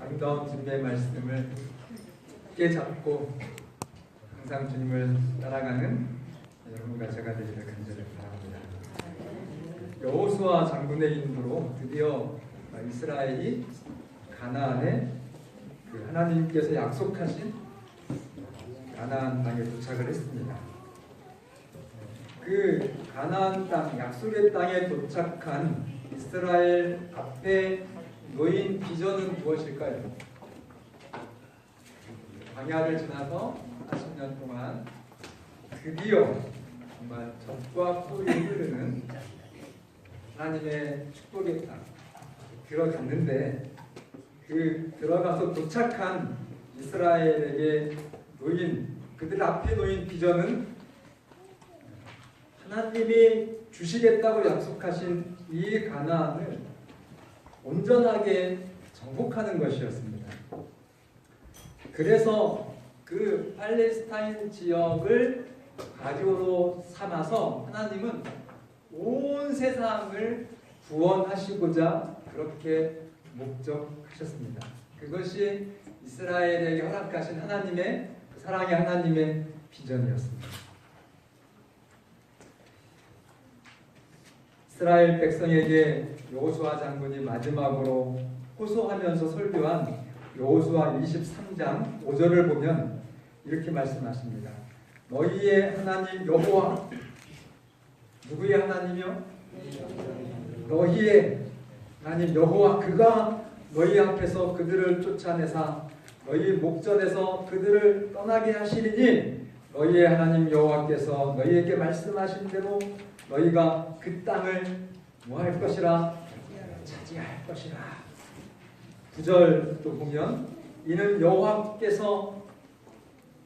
아름다운 주님의 말씀을 굳게 잡고 항상 주님을 따라가는 여러분과 제가 되기를 간절히 바랍니다. 여호수아 장군의 인도로 드디어 이스라엘이 가나안에 그 하나님께서 약속하신 가나안 땅에 도착을 했습니다. 그 가나안 땅, 약속의 땅에 도착한 이스라엘 앞에 놓인 비전은 무엇일까요? 광야를 지나서 40년 동안 드디어 정말 젖과 꿀이 흐르는 하나님의 축복의 땅 들어갔는데, 그 들어가서 도착한 이스라엘에게 놓인, 그들 앞에 놓인 비전은 하나님이 주시겠다고 약속하신 이 가나안을 온전하게 정복하는 것이었습니다. 그래서 그 팔레스타인 지역을 가교로 삼아서 하나님은 온 세상을 구원하시고자 그렇게 목적하셨습니다. 그것이 이스라엘에게 허락하신 하나님의, 사랑의 하나님의 비전이었습니다. 이스라엘 백성에게 여호수아 장군이 마지막으로 호소하면서 설교한 여호수아 23장 5절을 보면 이렇게 말씀하십니다. 너희의 하나님 여호와, 누구의 하나님이요? 너희의 하나님 여호와, 그가 너희 앞에서 그들을 쫓아내사 너희 목전에서 그들을 떠나게 하시리니 너희의 하나님 여호와께서 너희에게 말씀하신 대로 너희가 그 땅을 뭐할 것이라? 차지할 것이라. 9절도 보면 이는 여호와께서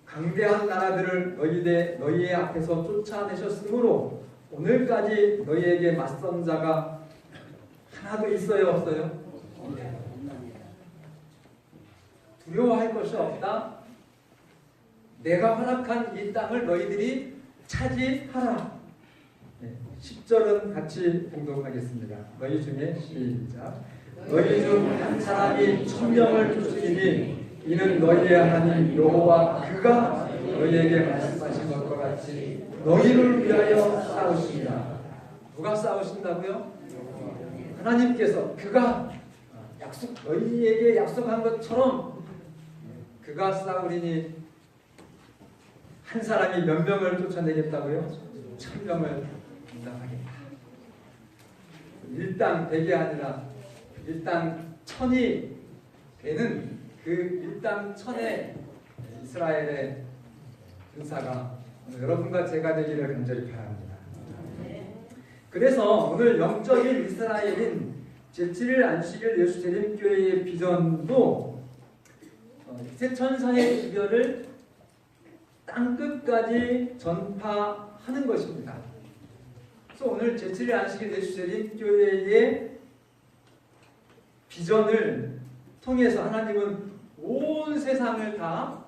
강대한 나라들을 너희의 앞에서 쫓아내셨으므로 오늘까지 너희에게 맞선 자가 하나도 있어요, 없어요? 두려워할 것이 없다. 내가 허락한 이 땅을 너희들이 차지하라. 10절은 같이 봉독하겠습니다. 너희 중에 시작. 너희 중 한 사람이 1000명을 쫓으리니 이는 너희의 하나님 여호와 그가 너희에게 말씀하신 것과 같이 너희를 위하여 싸우시리라. 누가 싸우신다고요? 하나님께서 그가 너희에게 약속한 것처럼 그가 싸우리니 한 사람이 몇 명을 쫓아내겠다고요? 1000명을 감당하겠다. 일당 100이 아니라 일당 1000이 되는 그 일당 1000의 이스라엘의 군사가 여러분과 제가 되기를 간절히 바랍니다. 그래서 오늘 영적인 이스라엘인 제7일 안식일 예수재림교회의 비전도 새 천사의 이별을 땅끝까지 전파하는 것입니다. 그래서 오늘 제7일 안식일 예수재림교회의 비전을 통해서 하나님은 온 세상을 다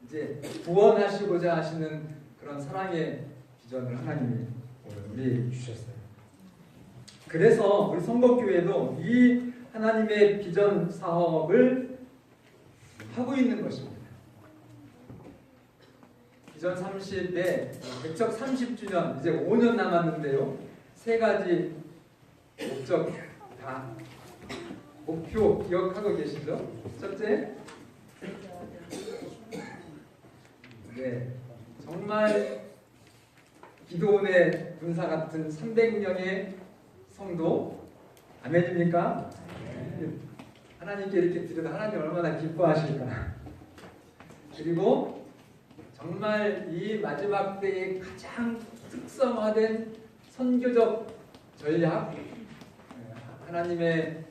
이제 구원하시고자 하시는 그런 사랑의 비전을 하나님이 우리에게 주셨어요. 그래서 우리 성법교회도 이 하나님의 비전 사업을 하고 있는 것입니다. 비전 30에 개척 30주년 이제 5년 남았는데요. 세 가지 목적 다 목표 기억하고 계시죠? 첫째, 네, 정말 기도원의 군사 같은 300명의 성도, 아멘입니까? 하나님께 이렇게 드려도 하나님 얼마나 기뻐하실까. 그리고 정말 이 마지막 때에 가장 특성화된 선교적 전략, 하나님의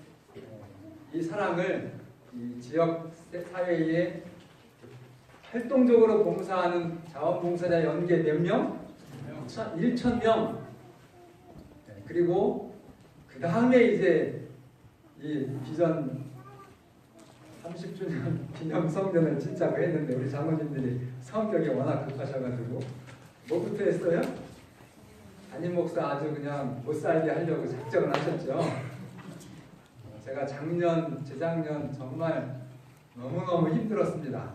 이 사랑을 이 지역 사회에 활동적으로 봉사하는 자원봉사자 연계 몇 명? 1,000명. 그리고 그 다음에 이제 이 비전 30주년 기념 성전을 진짜로 했는데 우리 장로님들이 성격이 워낙 급하셔가지고 뭐부터 했어요? 담임 목사 아주 그냥 못살게 하려고 작정을 하셨죠. 제가 재작년 정말 너무너무 힘들었습니다.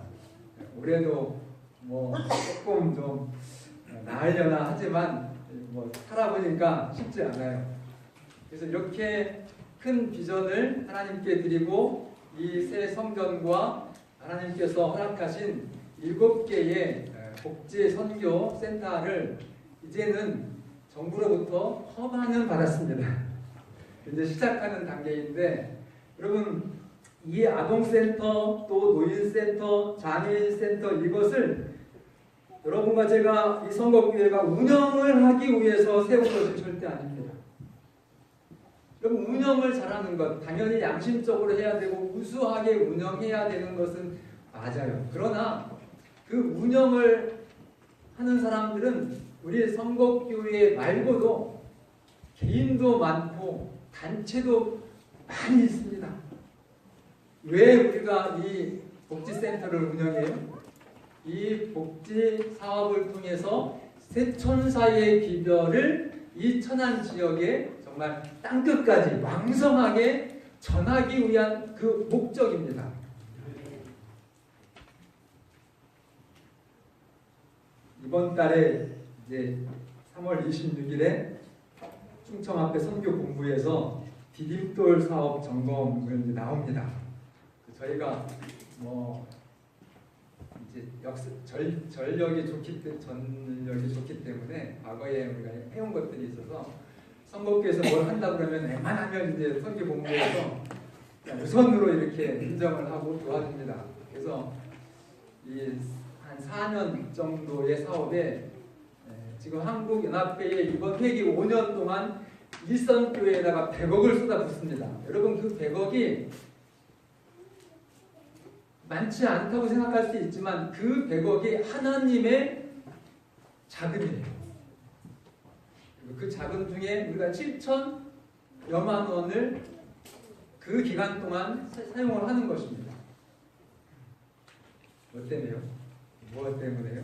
올해도 뭐 조금 좀 나으려나 하지만 뭐 살아보니까 쉽지 않아요. 그래서 이렇게 큰 비전을 하나님께 드리고 이 새 성전과 하나님께서 허락하신 7개의 복지 선교 센터를 이제는 정부로부터 허가는 받았습니다. 이제 시작하는 단계인데, 여러분 이 아동센터 또 노인센터 장애인센터 이것을 여러분과 제가 이 선거교회가 운영을 하기 위해서 세운 것은 절대 아닙니다. 여러분 운영을 잘하는 것 당연히 양심적으로 해야 되고 우수하게 운영해야 되는 것은 맞아요. 그러나 그 운영을 하는 사람들은 우리 선거교회 말고도 개인도 많고 단체도 많이 있습니다. 왜 우리가 이 복지센터를 운영해요? 이 복지 사업을 통해서 세천사의 기별을 이 천안 지역에 정말 땅끝까지 왕성하게 전하기 위한 그 목적입니다. 이번 달에 이제 3월 26일에 충청 앞에 선교 본부에서 디딤돌 사업 점검을 이제 나옵니다. 저희가 뭐 이제 전력이 좋기 때문에 과거에 우리가 해온 것들이 있어서 선거구에서 뭘 한다 그러면 웬만하면 이제 선교 본부에서 우선으로 이렇게 인정을 하고 도와줍니다. 그래서 한 4년 정도의 사업에 지금 한국연합회에 이번 회기 5년 동안 일선교회에다가 100억을 쏟아붓습니다. 여러분 그 100억이 많지 않다고 생각할 수 있지만 그 100억이 하나님의 자금이에요. 그 자금 중에 우리가 7천여만 원을 그 기간 동안 사용을 하는 것입니다. 뭐 때문에요? 무엇 때문에요?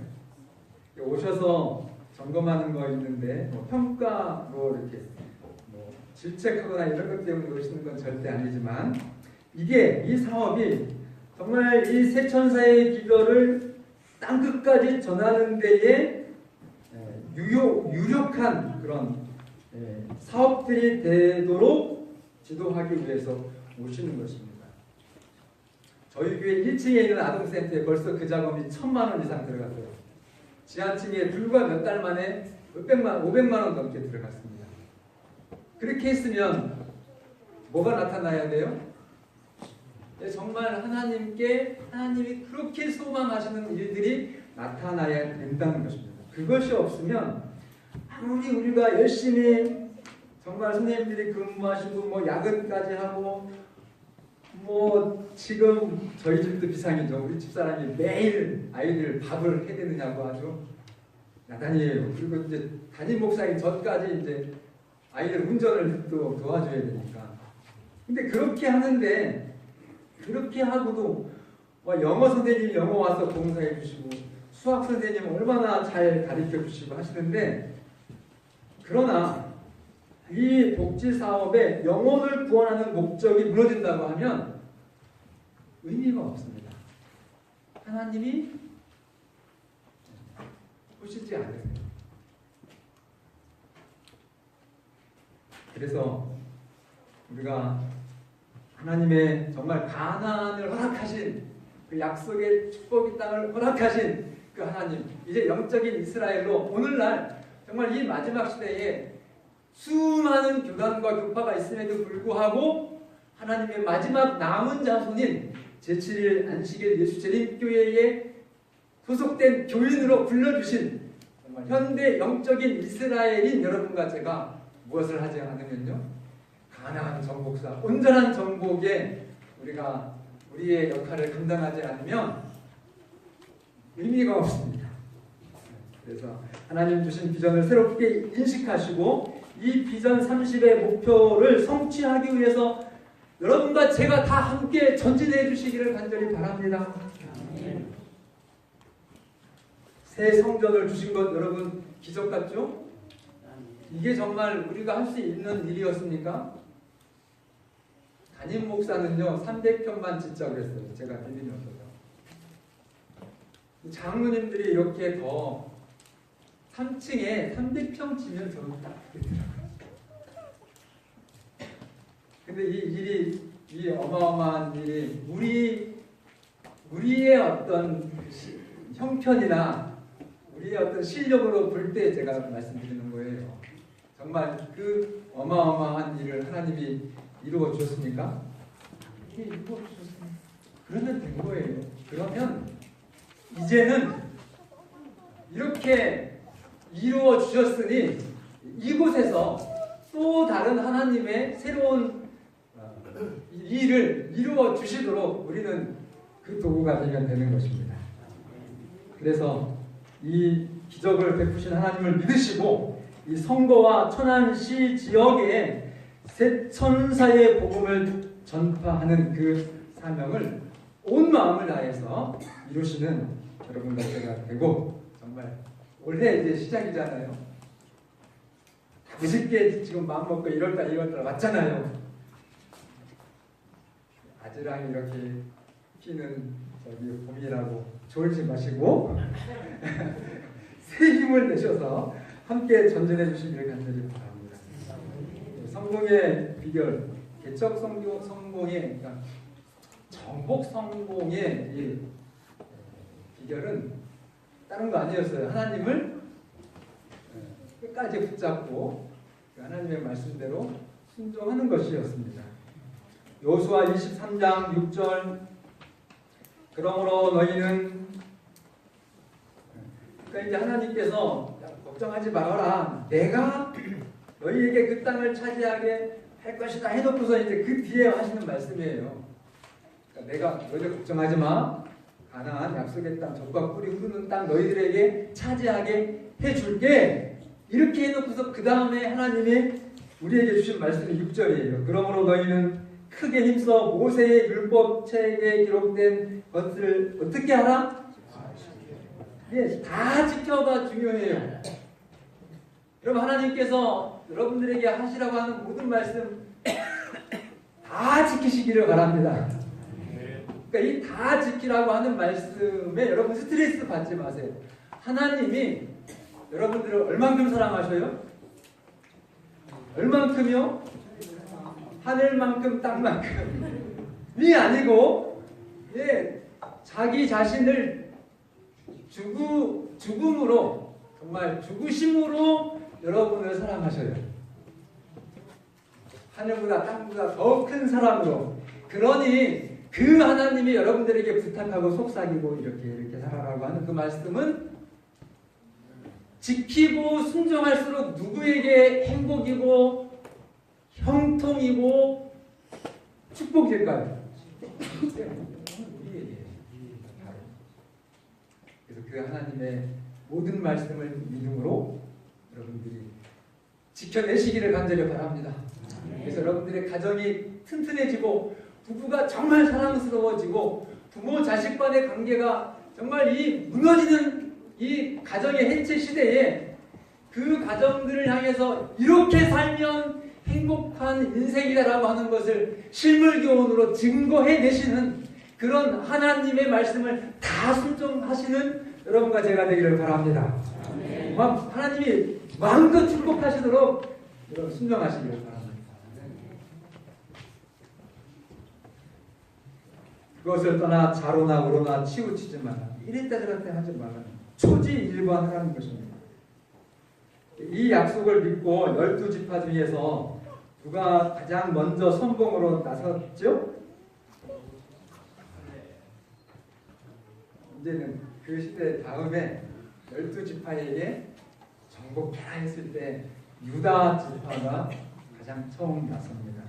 오셔서 점검하는 거 있는데 뭐 평가로 이렇게 뭐 질책하거나 이런 것 때문에 오시는 건 절대 아니지만 이 사업이 정말 이 세천사의 기별을 땅끝까지 전하는 데에 유력한 그런 사업들이 되도록 지도하기 위해서 오시는 것입니다. 저희 교회 1층에 있는 아동센터에 벌써 그 작업이 1,000만 원 이상 들어갔어요. 지하층에 불과 몇 달 만에 500만 원 넘게 들어갔습니다. 그렇게 했으면 뭐가 나타나야 돼요? 정말 하나님이 그렇게 소망하시는 일들이 나타나야 된다는 것입니다. 그것이 없으면 아무리 우리가 열심히 정말 선생님들이 근무하시고 뭐 야근까지 하고 뭐 지금 저희 집도 비상이죠. 우리 집사람이 매일 아이들 밥을 해드느냐고 아주 야단이에요. 그리고 이제 담임 목사님 전까지 이제 아이들 운전을 또 도와줘야 되니까. 근데 그렇게 하는데 그렇게 하고도 영어 선생님이 영어 와서 봉사해 주시고 수학 선생님 얼마나 잘 가르쳐 주시고 하시는데, 그러나 이 복지 사업에 영혼을 구원하는 목적이 무너진다고 하면 의미가 없습니다. 하나님이 보시지 않으세요. 그래서 우리가 하나님의 정말 가나안을 허락하신 그 약속의 축복의 땅을 허락하신 그 하나님, 이제 영적인 이스라엘로 오늘날 정말 이 마지막 시대에 수많은 교단과 교파가 있음에도 불구하고 하나님의 마지막 남은 자손인 제7일 안식일 예수 재림교회에 소속된 교인으로 불러주신 정말 현대 영적인 이스라엘인 여러분과 제가 무엇을 하지 않으면요, 가나안 정복사, 온전한 정복에 우리가 우리의 역할을 감당하지 않으면 의미가 없습니다. 그래서 하나님 주신 비전을 새롭게 인식하시고 이 비전 30의 목표를 성취하기 위해서 여러분과 제가 다 함께 전진해 주시기를 간절히 바랍니다. 새 성전을 주신 것 여러분 기적 같죠? 이게 정말 우리가 할 수 있는 일이었습니까? 담임 목사는요 300평만 짓자고 그랬어요. 제가 믿음이 없어서. 장로님들이 이렇게 더 3층에 300평 지면 저는 딱 되더라고요. 근데 이 일이, 이 어마어마한 일이 우리의 어떤 형편이나 우리의 어떤 실력으로 볼 때 제가 말씀드리는 거예요. 정말 그 어마어마한 일을 하나님이 이루어 주셨습니까? 예, 이루어 주셨습니다. 그러면 된 거예요. 그러면 이제는 이렇게 이루어 주셨으니 이곳에서 또 다른 하나님의 새로운 일을 이루어 주시도록 우리는 그 도구가 되면 되는 것입니다. 그래서 이 기적을 베푸신 하나님을 믿으시고 이 성거와 천안시 지역에 새 천사의 복음을 전파하는 그 사명을 온 마음을 다해서 이루시는 여러분과 제가 되고, 정말 올해 이제 시작이잖아요. 늦게 지금 마음먹고 1월달 2월달 왔잖아요. 아즈랑이 이렇게 피는 저기 봄이라고 졸지 마시고 새 힘을 내셔서 함께 전진해 주시기를 간절히 바랍니다. 성공의 비결, 개척 성공의, 그러니까 정복 성공의 이 비결은 다른 거 아니었어요. 하나님을 끝까지 붙잡고 하나님의 말씀대로 순종하는 것이었습니다. 여호수아 23장 6절, 그러므로 너희는, 그러니까 이제 하나님께서 걱정하지 말아라, 내가 너희에게 그 땅을 차지하게 할 것이다 해놓고서 이제 그 뒤에 하시는 말씀이에요. 그러니까 내가 너희들 걱정하지 마, 가나안 약속의 땅, 젖과 꿀이 흐르는 땅 너희들에게 차지하게 해줄게, 이렇게 해놓고서 그 다음에 하나님이 우리에게 주신 말씀이 6절이에요. 그러므로 너희는 크게 힘써 모세의 율법책에 기록된 것을 어떻게 하라? 예, 다 지켜가 중요해요. 여러분, 하나님께서 여러분들에게 하시라고 하는 모든 말씀 다 지키시기를 바랍니다. 그러니까 이 다 지키라고 하는 말씀에 여러분 스트레스 받지 마세요. 하나님이 여러분들을 얼만큼 사랑하셔요? 얼만큼요? 하늘만큼 땅만큼이 아니고, 예, 자기 자신을 죽음으로, 정말 죽으심으로 여러분을 사랑하셔요. 하늘보다 땅보다 더 큰 사랑으로. 그러니 그 하나님이 여러분들에게 부탁하고 속삭이고 이렇게 살아라고 하는 그 말씀은 지키고 순종할수록 누구에게 행복이고 형통이고 축복일까요? 우리에게. 그래서 그 하나님의 모든 말씀을 믿음으로 여러분들이 지켜내시기를 간절히 바랍니다. 그래서 여러분들의 가정이 튼튼해지고 부부가 정말 사랑스러워지고 부모 자식 간의 관계가 정말 이 무너지는 이 가정의 해체 시대에 그 가정들을 향해서 이렇게 살면 행복한 인생이다라고 하는 것을 실물교훈으로 증거해내시는 그런 하나님의 말씀을 다 순종하시는 여러분과 제가 되기를 바랍니다. 하나님이 마음껏 축복하시도록 여러분 순종하시기를 바랍니다. 그것을 떠나 자로나 우로나 치우치지 마라. 이랬다 저랬다 하지 마라. 초지일관하라는 것입니다. 이 약속을 믿고 12지파 중에서 누가 가장 먼저 선봉으로 나섰죠? 이제는 그 시대 다음에 12지파에게 정복해라 했을 때 유다 지파가 가장 처음 나섭니다.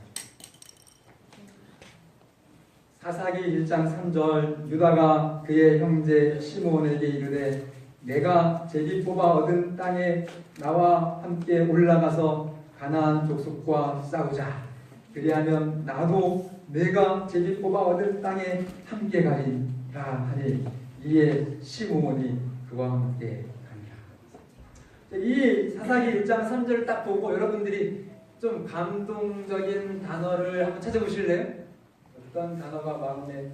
사사기 1장 3절, 유다가 그의 형제 시므온에게 이르되 내가 제비 뽑아 얻은 땅에 나와 함께 올라가서 가나안 족속과 싸우자. 그리하면 나도 내가 제비 뽑아 얻은 땅에 함께 가리라 하니 이에 시므온이 그와 함께 가니라. 이 사사기 1장 3절을 딱 보고 여러분들이 좀 감동적인 단어를 한번 찾아보실래요? 어떤 단어가 마음에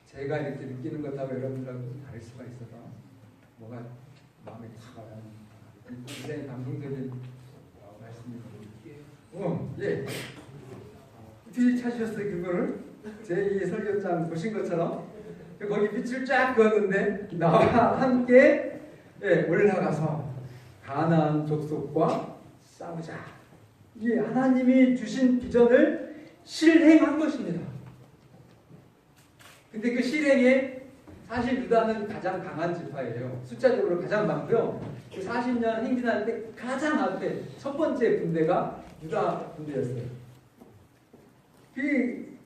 제가 이렇게 느끼는 것하고 여러분들하고 좀 다를 수가 있어서 뭐가 마음에 다가가는 굉장히 감동적인 말씀입니다. 예. 어떻게 찾으셨어요 그거를? 제 이 설교장 보신 것처럼 거기 빛을 쫙 그었는데 나와 함께 올라가서 가나안 족속과 싸우자. 이 하나님이 주신 비전을 실행한 것입니다. 근데 그 실행에 사실 유다는 가장 강한 지파예요. 숫자적으로 가장 많고요. 그 40년 행진할 때 가장 앞에 첫 번째 군대가 유다 군대였어요.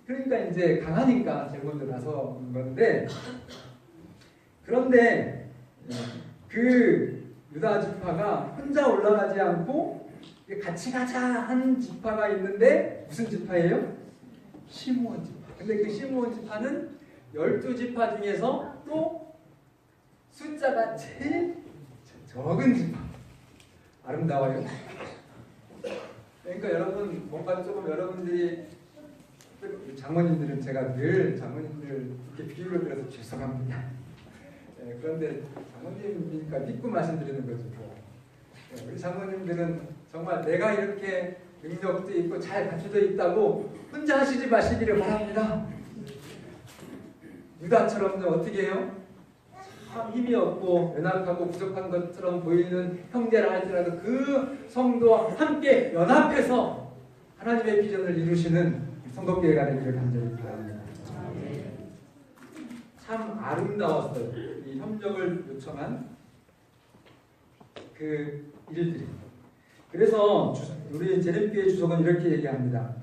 그러니까 이제 강하니까 제일 먼저 나선 건데, 그런데 그 유다 지파가 혼자 올라가지 않고 같이 가자 한 지파가 있는데 무슨 지파예요? 시므온 지파. 근데 그 시므온 지파는 12지파 중에서 또 숫자가 제일 적은 지파. 아름다워요. 그러니까 여러분 뭔가 조금 여러분들이 장모님들은 제가 늘 장모님들 이렇게 비유를 들어서 죄송합니다. 그런데 장모님이니까 믿고 말씀드리는 거죠. 우리 장모님들은 정말 내가 이렇게 능력도 있고 잘 갖춰져 있다고 혼자 하시지 마시기를 바랍니다. 유다처럼요 어떻게 해요? 참 힘이 없고 연약하고 부족한 것처럼 보이는 형제라 할지라도 그 성도와 함께 연합해서 하나님의 비전을 이루시는 성도교회가 되기를 간절히 바랍니다. 참 아름다웠어요. 이 협력을 요청한 그 일들이. 그래서 우리 제림교회 주석은 이렇게 얘기합니다.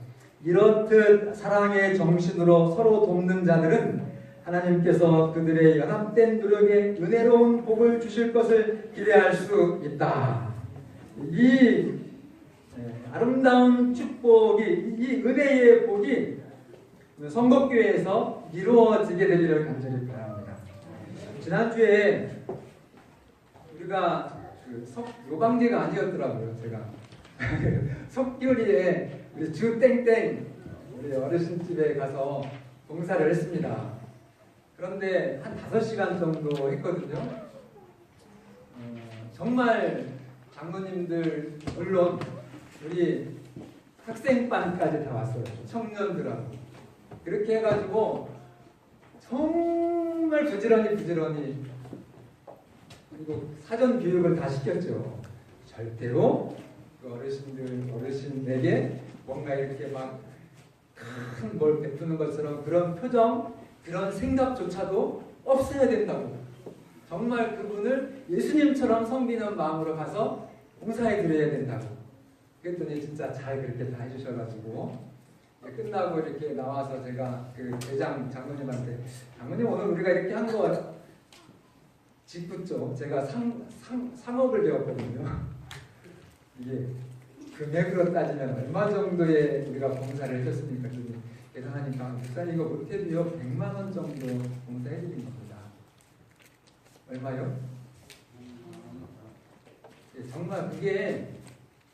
이렇듯 사랑의 정신으로 서로 돕는 자들은 하나님께서 그들의 연합된 노력에 은혜로운 복을 주실 것을 기대할 수 있다. 이 아름다운 축복이, 이 은혜의 복이 성덕교회에서 이루어지게 되기를 간절히 바랍니다. 지난주에 우리가 요방제가 아니었더라고요. 제가 석교리에 우리 주땡땡 우리 어르신집에 가서 봉사를 했습니다. 그런데 한 5시간 정도 했거든요. 정말 장로님들 물론 우리 학생반까지 다 왔어요. 청년들하고 그렇게 해가지고 정말 부지런히 그리고 사전 교육을 다 시켰죠. 절대로 그 어르신에게 뭔가 이렇게 막 큰 뭘 베푸는 것처럼 그런 표정, 그런 생각조차도 없애야 된다고. 정말 그분을 예수님처럼 섬기는 마음으로 가서 봉사해 드려야 된다고. 그랬더니 진짜 잘 그렇게 다 해주셔가지고 끝나고 이렇게 나와서 제가 그 대장 장로님한테 장로님 오늘 우리가 이렇게 한 거 짓궂죠. 제가 3억을 배웠거든요. 이게 금액으로 따지면 얼마 정도의 우리가 봉사를 해줬습니까? 계산하니까 목사님 이거 못해도요 100만 원 정도 봉사해드린 겁니다. 얼마요? 정말 그게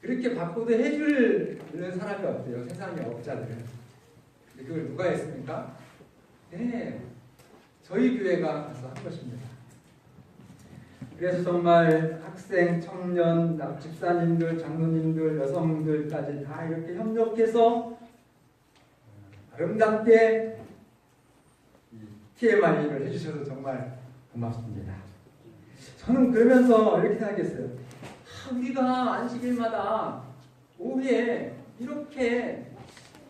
그렇게 바꾸도 해주는 사람이 없대요. 세상의 업자들은. 그걸 누가 했습니까? 네, 저희 교회가 가서 한 것입니다. 그래서 정말 학생, 청년, 집사님들, 장로님들, 여성들까지 다 이렇게 협력해서 아름답게 TMI를 해주셔서 정말 고맙습니다. 저는 그러면서 이렇게 생각했어요. 우리가 안식일마다 오후에 이렇게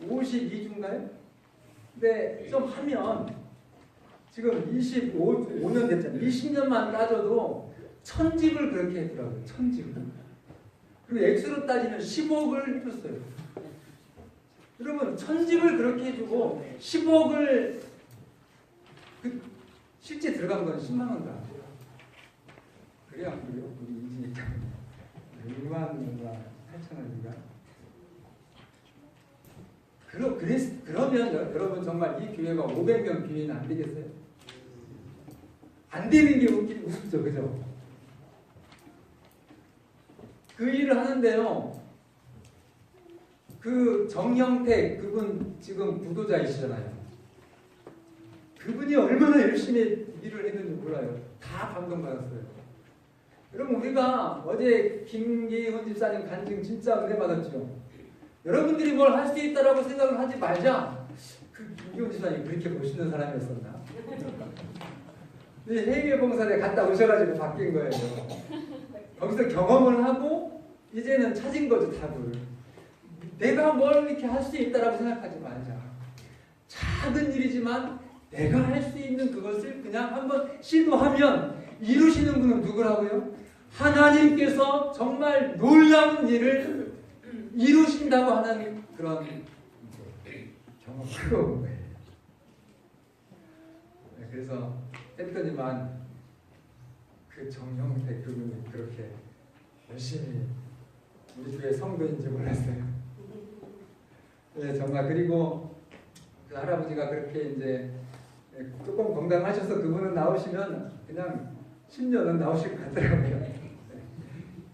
52주인가요? 근데 좀 하면 지금 25년 됐잖아요. 20년만 따져도 1000집을 그렇게 했더라고요. 1000집을. 그리고 액수로 따지면 10억을 해줬어요. 여러분 1000집을 그렇게 해주고 10억을 실제 들어간 건 10만 원도 안 돼요. 그래야 우리 인지니까 6만 원과 8천 원인가? 그러면 여러분 정말 이 교회가 500명 교회는 안 되겠어요? 안 되는 게 우습죠, 그죠? 그 일을 하는데요. 그 정형택 그분 지금 부도자이시잖아요. 그분이 얼마나 열심히 일을 했는지 몰라요. 다 감동받았어요. 여러분 우리가 어제 김기훈 집사님 간증 진짜 은혜 받았죠. 여러분들이 뭘 할 수 있다라고 생각을 하지 말자. 그 김기훈 집사님 그렇게 멋있는 사람이었었나? 해외 봉사대 갔다 오셔가지고 바뀐 거예요. 거기서 경험을 하고 이제는 찾은 거죠, 답을. 내가 뭘 이렇게 할 수 있다라고 생각하지 말자. 작은 일이지만 내가 할 수 있는 그것을 그냥 한번 시도하면 이루시는 분은 누구라고요? 하나님께서 정말 놀라운 일을 이루신다고 하는 그런 경험을 온 거예요. 그래서 했더니만 그 정형택 그분이 그렇게 열심히 우리 교회 성도인지 몰랐어요. 네, 정말. 그리고 그 할아버지가 그렇게 이제 조금 건강하셔서 그분은 나오시면 그냥 10년은 나오실 것 같더라고요. 네.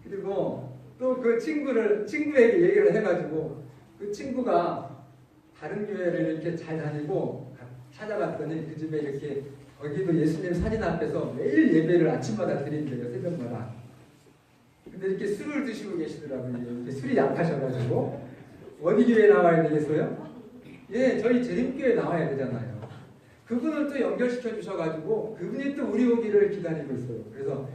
그리고 또 그 친구에게 얘기를 해가지고 그 친구가 다른 교회를 이렇게 잘 다니고 찾아갔더니 그 집에 이렇게 거기도 예수님 사진 앞에서 매일 예배를 아침마다 드린대요. 새벽마다. 근데 이렇게 술을 드시고 계시더라고요. 이렇게 술이 약하셔가지고 어디 교회에 나와야 되겠어요? 예, 저희 재림교회에 나와야 되잖아요. 그분을 또 연결시켜 주셔가지고 그분이 또 우리 오기를 기다리고 있어요. 그래서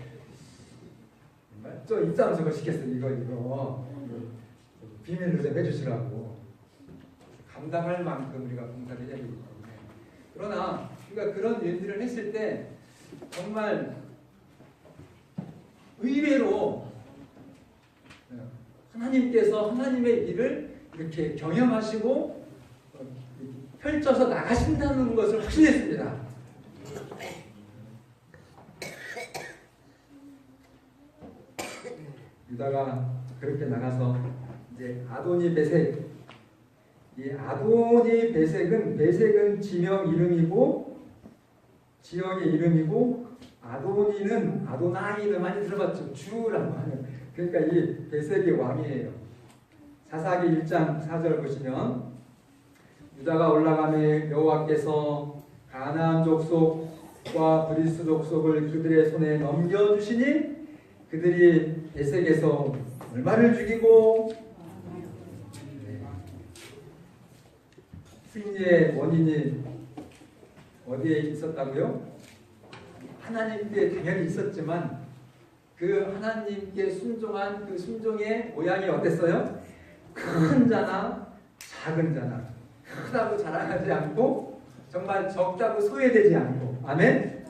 저 입장석을 시켰어요. 이거 비밀로 좀 해주시라고. 감당할 만큼 우리가 봉사를 해야 되기 때문에. 그러나 우리가 그런 일들을 했을 때 정말 의외로 하나님께서 하나님의 일을 이렇게 경험하시고 펼쳐서 나가신다는 것을 확신했습니다. 유다가 그렇게 나가서 이제 아도니 베색, 이 아도니 베색은 지명 이름이고 지역의 이름이고 아도니는 아도나이는 많이 들어봤죠. 주라고 하는. 그러니까 이 베색의 왕이에요. 사사기 1장 4절 보시면 유다가 올라가매 여호와께서 가나안 족속과 브리스 족속을 그들의 손에 넘겨주시니 그들이 베색에서 얼마를 죽이고 승리의 원인이 어디에 있었다고요? 하나님께 당연히 있었지만 그 하나님께 순종한 그 순종의 모양이 어땠어요? 큰 자나 작은 자나 크다고 자랑하지 않고 정말 적다고 소외되지 않고. 아멘?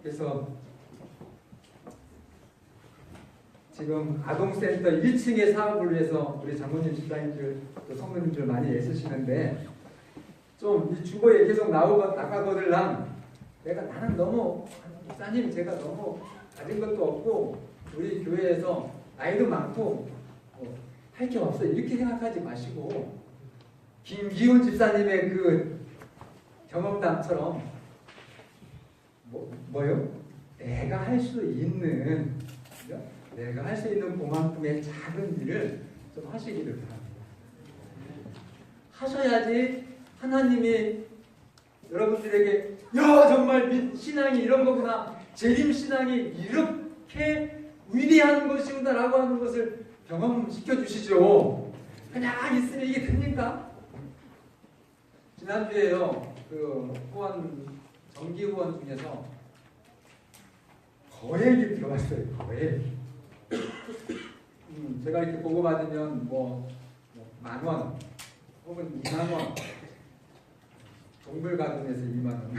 그래서 지금 아동센터 1층의 사업을 위해서 우리 장모님 집사님들 또 성도님들 많이 애쓰시는데 좀 이 주보에 계속 나가거들랑 나는 너무 목사님 제가 너무 가진 것도 없고 우리 교회에서 나이도 많고 할 게 없어요. 이렇게 생각하지 마시고 김기훈 집사님의 그 경험담처럼 뭐요? 내가 할 수 있는 그죠? 내가 할 수 있는 그만큼의 작은 일을 좀 하시기를 바랍니다. 하셔야지 하나님이 여러분들에게 야 정말 신앙이 이런 거구나, 재림 신앙이 이렇게 위대한 것이구나라고 하는 것을 경험시켜 주시죠. 그냥 있으면 이게 됩니까? 지난주에요 그 후원 정기 후원 중에서 거액이 들어왔어요. 거액. 제가 이렇게 보고 받으면 뭐 10,000원 혹은 20,000원, 동물가든에서 20,000원.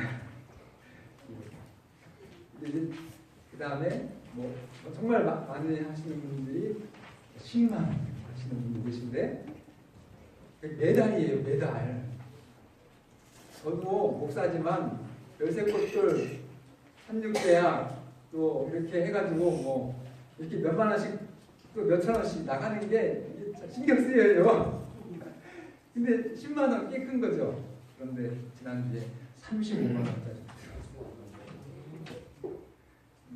그 다음에 뭐 정말 많이 하시는 분들이 10만 원 하시는 분들 계신데 매달이에요. 매달. 저도 목사지만 열쇠꽃들 한육대야 또 이렇게 해가지고 뭐 이렇게 몇만 원씩 또 몇천 원씩 나가는 게 신경 쓰여요. 근데 10만 원 꽤 큰 거죠. 그런데 지난주에 35만 원짜리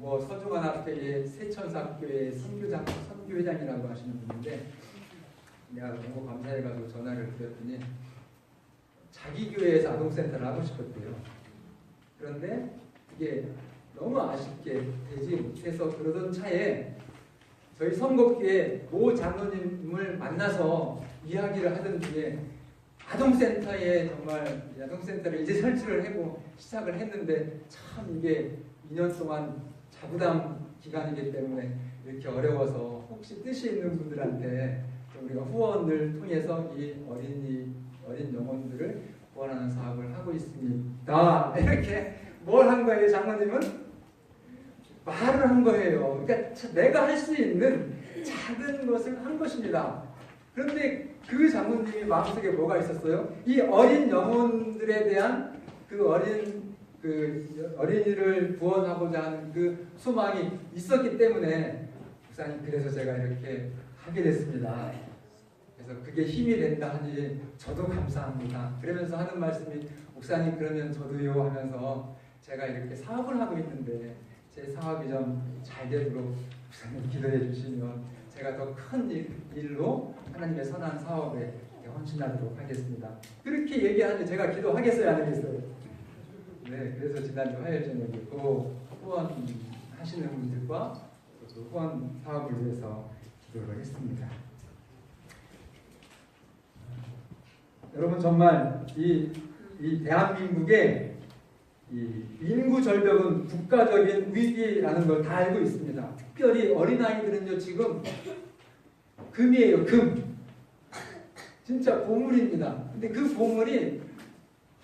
뭐 서중환학교의 세천사학교의 선교회장이라고 하시는 분인데 내가 너무 감사해가지고 전화를 드렸더니 자기 교회에서 아동센터를 하고 싶었대요. 그런데 이게 너무 아쉽게 되지 못해서 그러던 차에 저희 선곡교회 모 장로님을 만나서 이야기를 하던 중에 아동센터에 정말 아동센터를 이제 설치를 하고 시작을 했는데 참 이게 2년 동안 자부담 기간이기 때문에 이렇게 어려워서 혹시 뜻이 있는 분들한테 우리가 후원을 통해서 이 어린 영혼들을 구원하는 사업을 하고 있습니다. 이렇게 뭘 한 거예요, 장로님은? 말을 한 거예요. 그러니까 내가 할 수 있는 작은 것을 한 것입니다. 그런데 그 장로님이 마음속에 뭐가 있었어요? 이 어린 영혼들에 대한 그 어린이를 구원하고자 하는 그 소망이 있었기 때문에 목사님 그래서 제가 이렇게 하게 됐습니다. 그래서 그게 힘이 된다 하니 저도 감사합니다. 그러면서 하는 말씀이 목사님 그러면 저도요 하면서 제가 이렇게 사업을 하고 있는데 제 사업이 좀 잘 되도록 목사님 기도해 주시면 제가 더 큰 일로 하나님의 선한 사업에 헌신하도록 하겠습니다. 그렇게 얘기하는데 제가 기도하겠어요 안 하겠어요? 네, 그래서 지난주 화요일 저녁에 그 후원하시는 분들과 그 후원 사업을 위해서 기도를 했습니다. 여러분 정말 이 대한민국의 이 인구 절벽은 국가적인 위기라는 걸 다 알고 있습니다. 특별히 어린아이들은요 지금 금이에요. 금. 진짜 보물입니다. 근데 그 보물이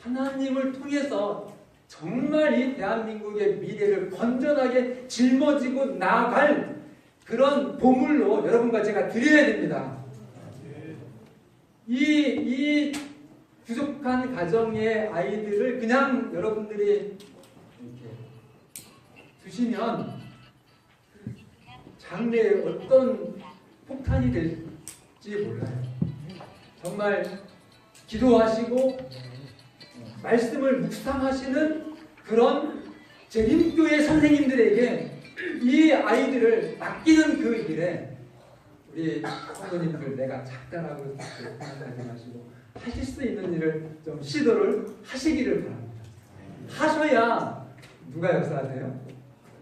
하나님을 통해서 정말 이 대한민국의 미래를 건전하게 짊어지고 나아갈 그런 보물로 여러분과 제가 드려야 됩니다. 이 부족한 가정의 아이들을 그냥 여러분들이 이렇게 두시면 장래에 어떤 폭탄이 될지 몰라요. 정말 기도하시고 말씀을 묵상하시는 그런 재림교회 선생님들에게 이 아이들을 맡기는 그 일에 우리 성도님들 내가 작다라고 생각하지 마시고 하실 수 있는 일을 좀 시도를 하시기를 바랍니다. 하셔야 누가 역사하세요?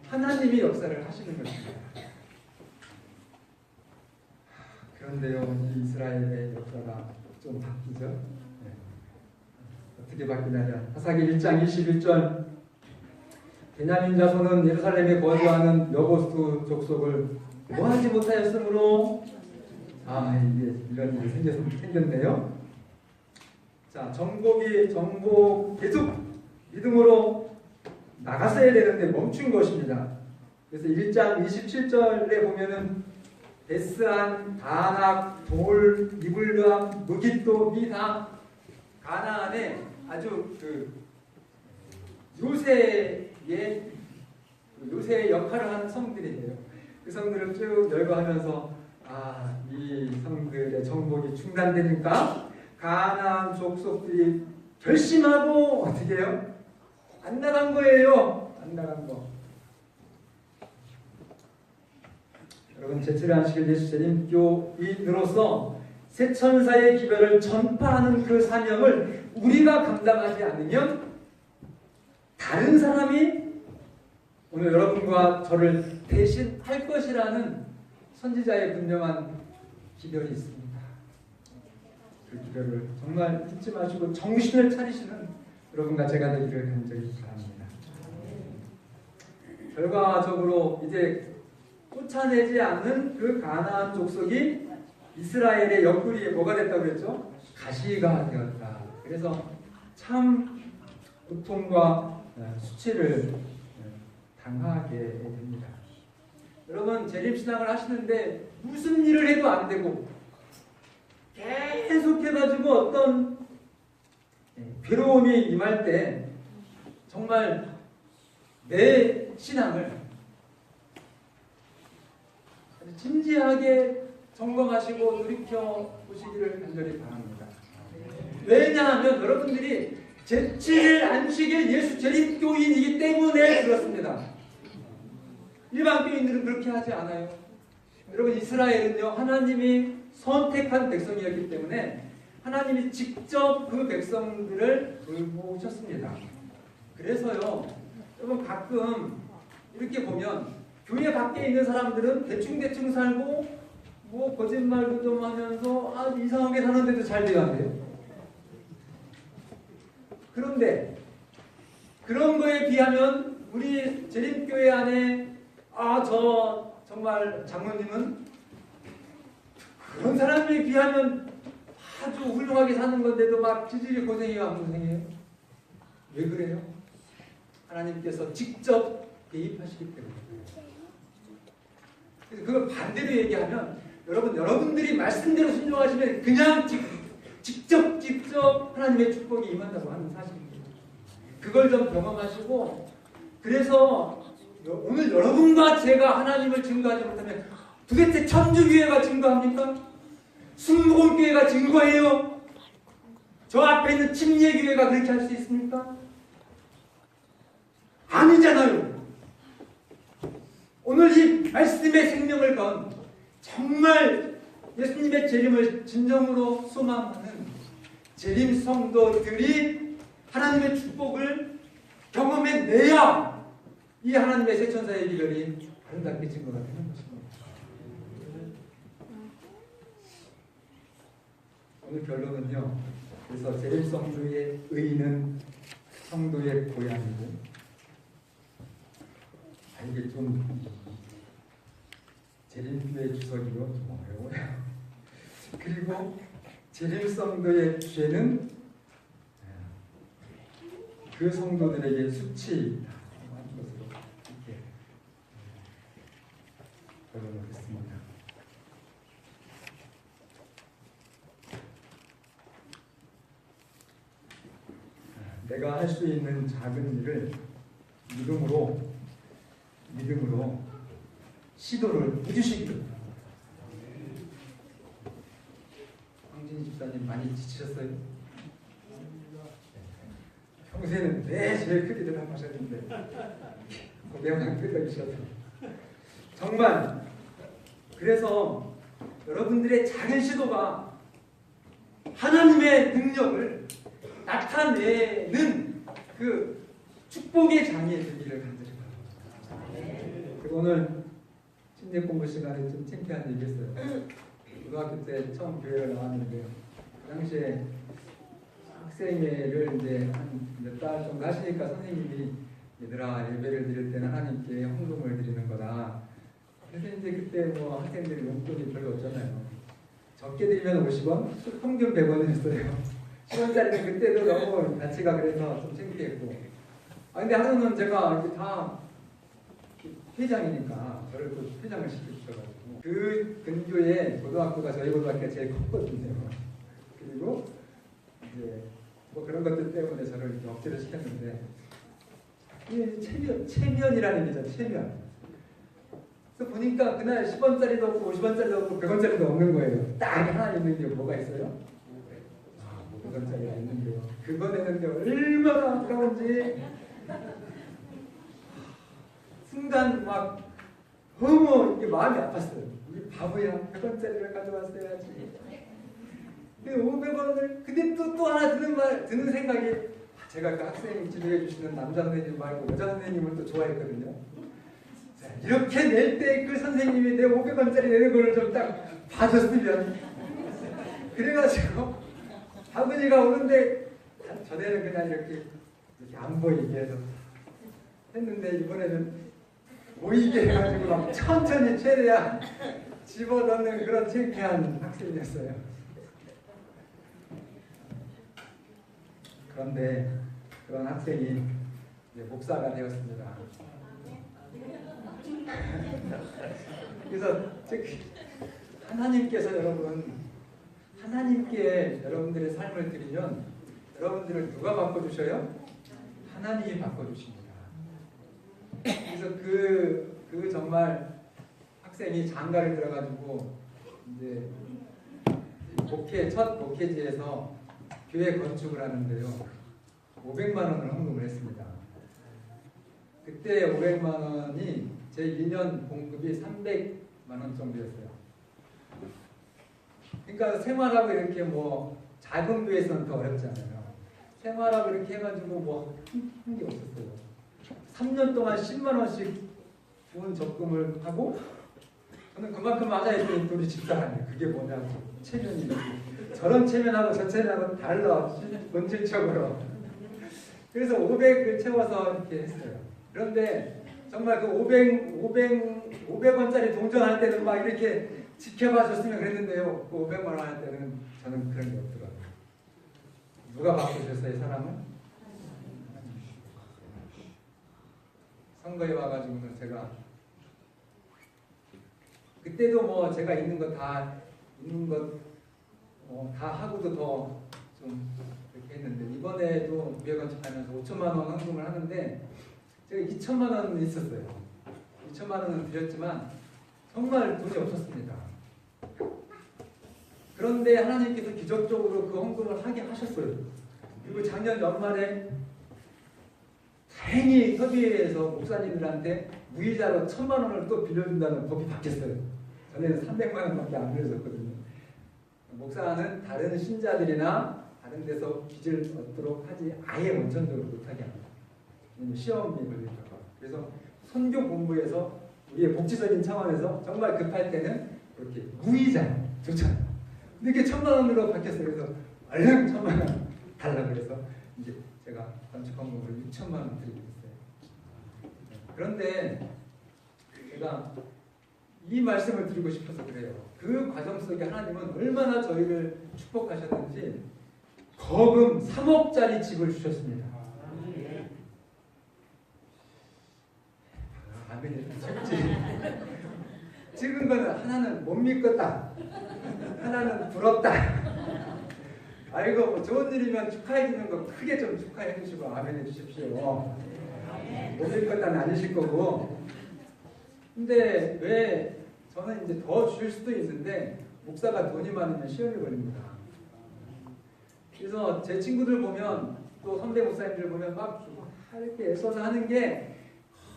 하나님이 역사를 하시는 것입니다. 그런데요, 이 이스라엘의 역사가 좀 바뀌죠. 네. 어떻게 바뀌냐면 하사기 1장 21절 베냐민 자손은 예루살렘에 거주하는 여보수 족속을 뭐하지 못하였으므로 이게 이런 일이 생겼네요. 자, 정복 계속 믿음으로 나갔어야 되는데 멈춘 것입니다. 그래서 1장 27절에 보면은 베스안, 다낙, 돌, 이블람, 무깃도, 미다, 가나안에 아주 그 요새의 역할을 하는 성들이에요. 그 성들을 쭉 열거하면서 이 성들의 정복이 중단되니까 가나안 족속들이 결심하고 어떻게 해요? 안 나간 거예요. 안 나간 거. 여러분 제칠의 안식일 예수 재림교인으로서 새 천사의 기별을 전파하는 그 사명을 우리가 감당하지 않으면 다른 사람이 오늘 여러분과 저를 대신 할 것이라는 선지자의 분명한 기별이 있습니다. 그 기별을 정말 잊지 마시고 정신을 차리시는 여러분과 제가 되기를 간절히 바랍니다. 결과적으로 이제 쫓아내지 않는 그 가나안 족속이 이스라엘의 옆구리에 뭐가 됐다고 그랬죠? 가시가 되었다. 그래서 참 고통과 수치를 당하게 됩니다. 여러분 재림신앙을 하시는데 무슨 일을 해도 안 되고 계속해가지고 어떤 괴로움이 임할 때 정말 내 신앙을 진지하게 점검하시고 돌이켜 보시기를 간절히 바랍니다. 왜냐하면 여러분들이 제7일 안식일 예수 재림교인이기 때문에 그렇습니다. 일반 교인들은 그렇게 하지 않아요. 여러분, 이스라엘은요, 하나님이 선택한 백성이었기 때문에 하나님이 직접 그 백성들을 돌보셨습니다. 그래서요, 여러분 가끔 이렇게 보면 교회 밖에 있는 사람들은 대충대충 살고 뭐 거짓말도 좀 하면서 아주 이상하게 사는데도 잘 돼야 돼요. 그런데 그런 거에 비하면 우리 재림교회 안에 저 정말 장로님은 그런 사람에 비하면 아주 훌륭하게 사는 건데도 막 지질이 고생해요, 안 고생해요? 왜 그래요? 하나님께서 직접 개입하시기 때문에. 그래서 그걸 반대로 얘기하면 여러분들이 말씀대로 순종하시면 그냥 직접 하나님의 축복이 임한다고 하는 사실입니다. 그걸 좀 경험하시고, 그래서 오늘 여러분과 제가 하나님을 증거하지 못하면 도대체 천주교회가 증거합니까? 순복음교회가 증거해요? 저 앞에 있는 침례교회가 그렇게 할 수 있습니까? 아니잖아요. 오늘 이 말씀의 생명을 건 정말 예수님의 재림을 진정으로 소망하는 재림 성도들이 하나님의 축복을 경험해내야 이 하나님의 새 천사의 기별이 아름답게 증거가 되는 것입니다. 오늘 결론은요, 그래서 재림 성도의 의는 성도의 고향이고, 이게 좀 재림교회 주석이요 좀 어려워요. 그리고 재림 성도의 죄는 그 성도들에게 수치하는 것으로 이렇게 결론을 했습니다. 내가 할 수 있는 작은 일을 믿음으로 시도를 해주시기를. 황진희 집사님 많이 지치셨어요? 평소에는 제일 크게 대답하셨는데 고개만 끄덕이셔서 정말. 그래서 여러분들의 작은 시도가 하나님의 능력을 나타내는 그 축복의 장이 되기를 간절히 바랍니다. 그리고 오늘 침례 공부 시간에 좀 창피한 얘기 했어요. 고등학교 때 처음 교회를 나왔는데 그 당시에 학생회를 이제 한 몇 달 정도 하시니까 선생님이 얘들아, 예배를 드릴 때는 하나님께 헌금을 드리는 거다. 그래서 이제 그때 뭐 학생들이 용돈이 별로 없잖아요. 적게 드리면 50원, 평균 100원이었어요. 10원짜리는 그때도 너무 가치가 그래서 좀 창피했고. 근데 하루는 제가 이렇게 다 회장이니까 저를 또 회장을 시켜주셔가지고 그 근교에 고등학교가 저희 고등학교가 제일 컸거든요. 그리고 이제 뭐 그런 것들 때문에 저를 이렇게 억지로 시켰는데 이 체면이라는 게 있잖아요. 체면. 그래서 보니까 그날 10원짜리도 없고 50원짜리도 없고 100원짜리도 없는 거예요. 딱 하나 있는 게 뭐가 있어요? 500원짜리가 있는데요. 그거 내는데 얼마나 아까운지 순간 막 너무 이게 마음이 아팠어요. 우리 바보야, 100원짜리를 가져왔어야지. 500원을 근데 또 하나 드는 생각이, 제가 그 학생 지도해 주시는 남자 선생님 말고 여자 선생님을 또 좋아했거든요. 자, 이렇게 낼 때 그 선생님이 내 500원짜리 내는 거를 좀 딱 봐줬으면. 그래가지고 아버지가 오는데 전에는 그냥 이렇게 안 보이게 해서 했는데 이번에는 보이게 해가지고 막 천천히 최대한 집어넣는 그런 창피한 학생이었어요. 그런데 그런 학생이 이제 목사가 되었습니다. 그래서 즉 하나님께서 하나님께 여러분들의 삶을 드리면 여러분들을 누가 바꿔주셔요? 하나님이 바꿔주십니다. 그래서 그 정말 학생이 장가를 들어가지고 이제 첫 목회지에서 교회 건축을 하는데요. 500만 원을 헌금을 했습니다. 그때 500만 원이 제 2년 봉급이 300만 원 정도였어요. 그러니까 생활하고 이렇게 뭐 작은 교회에서는 더 어렵잖아요. 생활하고 이렇게 해가지고 뭐 한 게 없었어요. 3년 동안 10만 원씩 좋은 적금을 하고 저는 그만큼 맞아있더니 우리 집사람이 그게 뭐냐고 체면이 저런 체면하고 저 체면하고 달라 본질적으로. 그래서 500을 채워서 이렇게 했어요. 그런데 정말 그 500원짜리 동전할 때는 막 이렇게 지켜봐 줬으면 그랬는데요. 그 500만 원 할 때는 저는 그런 게 없더라고요. 누가 바꾸셨어요, 사람은? 선거에 와가지고는 제가 그때도 뭐 제가 있는 것 다 하고도 더 좀 이렇게 했는데 이번에도 무예건축하면서 5천만 원 헌금을 하는데 제가 2천만 원 있었어요. 2천만 원은 드렸지만 정말 돈이 없었습니다. 그런데 하나님께서 기적적으로 그 헌금을 하게 하셨어요. 그리고 작년 연말에 다행히 협의회에서 목사님들한테 무이자로 1,000만 원을 또 빌려준다는 법이 바뀌었어요. 전에는 300만 원밖에 안 빌려줬거든요. 목사는 다른 신자들이나 다른 데서 빚을 얻도록 하지 아예 원천적으로 못하게 합니다. 시험이 걸릴까 봐. 그래서 선교 본부에서 우리의 복지적인 차원에서 정말 급할 때는 이렇게 무이자 좋잖아요. 근데 이게 1,000만 원으로 바뀌었어요. 그래서 얼른 1,000만 원 달라고 해서 이제 제가 건축 헌금을 6천만 원 드리고 있어요. 그런데 제가 이 말씀을 드리고 싶어서 그래요. 그 과정 속에 하나님은 얼마나 저희를 축복하셨는지 거금 3억짜리 집을 주셨습니다. 아멘이 적지. 찍은 거는 하나는 못 믿겠다. 하나는 부럽다. 아이고 뭐 좋은 일이면 축하해 주는 거 크게 좀 축하해 주시고 아멘 해 주십시오. 못 믿겠다는 아니실 거고. 근데 왜 저는 이제 더 줄 수도 있는데 목사가 돈이 많으면 시험이 걸립니다. 그래서 제 친구들 보면 또 선배 목사님들 보면 막 이렇게 애써서 하는 게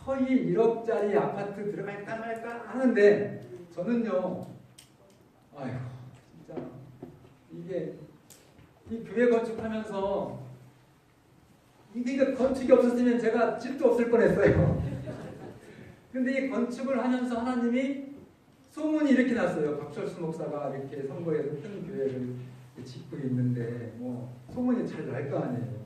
거의 1억짜리 아파트 들어갈까 말까 하는데 저는요, 아이고 진짜 이게 이 교회 건축하면서 이게 건축이 없었으면 제가 집도 없을 뻔했어요. 근데 이 건축을 하면서 하나님이 소문이 이렇게 났어요. 박철수 목사가 이렇게 선거에서 큰 교회를 짓고 있는데 뭐 소문이 잘 날 거 아니에요.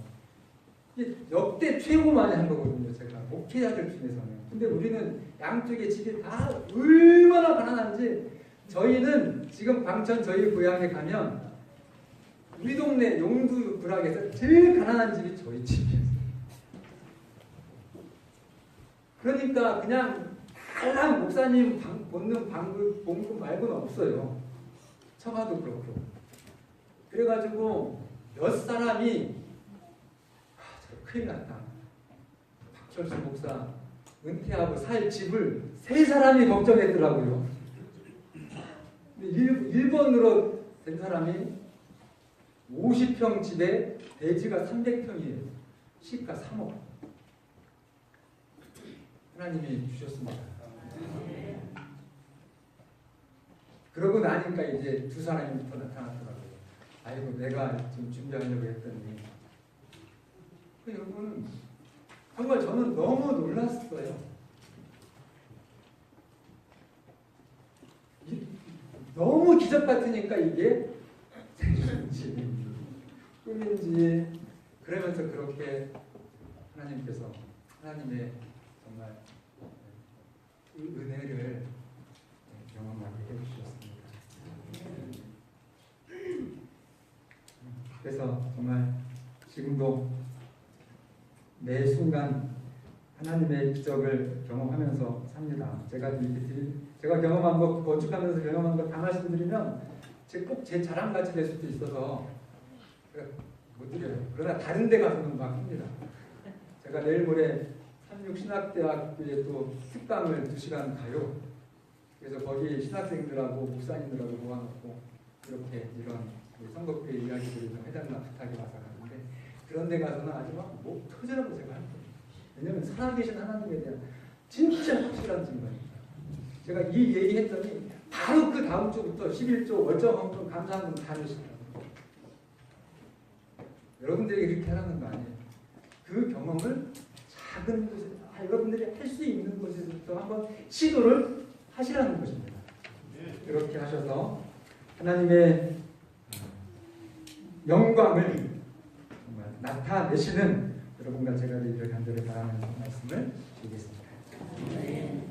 이게 역대 최고 많이 한 거거든요. 제가 목회자들 중에서는. 근데 우리는 양쪽에 집이 다 얼마나 가난한지 저희는 지금 광천 저희 고향에 가면 우리 동네 용두 불악에서 제일 가난한 집이 저희 집이에요. 그러니까 그냥 달랑 목사님 본는 봉급 말고는 없어요. 처가도 그렇고. 그래가지고 몇 사람이 저 큰일 났다. 박철수 목사 은퇴하고 살 집을 3사람이 걱정했더라고요. 근데 1번으로 된 사람이 50평 집에 대지가 300평이에요. 시가 3억. 하나님이 주셨습니다. 그러고 나니까 이제 2사람이 더 나타났더라고요. 아이고 내가 지금 준비하려고 했더니 여러분 정말 저는 너무 놀랐어요. 너무 기적 같으니까 이게 생긴지 꿈인지 그러면서 그렇게 하나님께서 하나님의 정말 은혜를 경험하게 해주셨습니다. 그래서 정말 지금도 매 순간 하나님의 기적을 경험하면서 삽니다. 제가 경험한 거, 건축하면서 경험한 거 다 말씀드리면 꼭 제 자랑같이 될 수도 있어서 못 드려요. 그러나 다른 데 가서는 막 합니다. 제가 내일 모레 삼육신학대학교에 또 특강을 2시간 가요. 그래서 거기 신학생들하고 목사님들하고 모아놓고 이렇게 이런 선거회 이야기들을 좀 해달라 부탁이 와서 가는데 그런 데 가서는 아주 막 목 터지라고 제가 할 거예요. 왜냐하면 살아계신 하나님에 대한 진짜 확실한 증거입니다. 제가 이 얘기했더니 바로 그 다음 주부터 11조 월정헌금 감사한금 다 내시더라고요. 여러분들이 그렇게 하라는 거 아니에요. 그 경험을 작은 곳에 여러분들이 할 수 있는 곳에서부터 한번 시도를 하시라는 것입니다. 이렇게 하셔서 하나님의 영광을 정말 나타내시는 여러분과 제가 되기를 간절히 바라는 말씀을 드리겠습니다.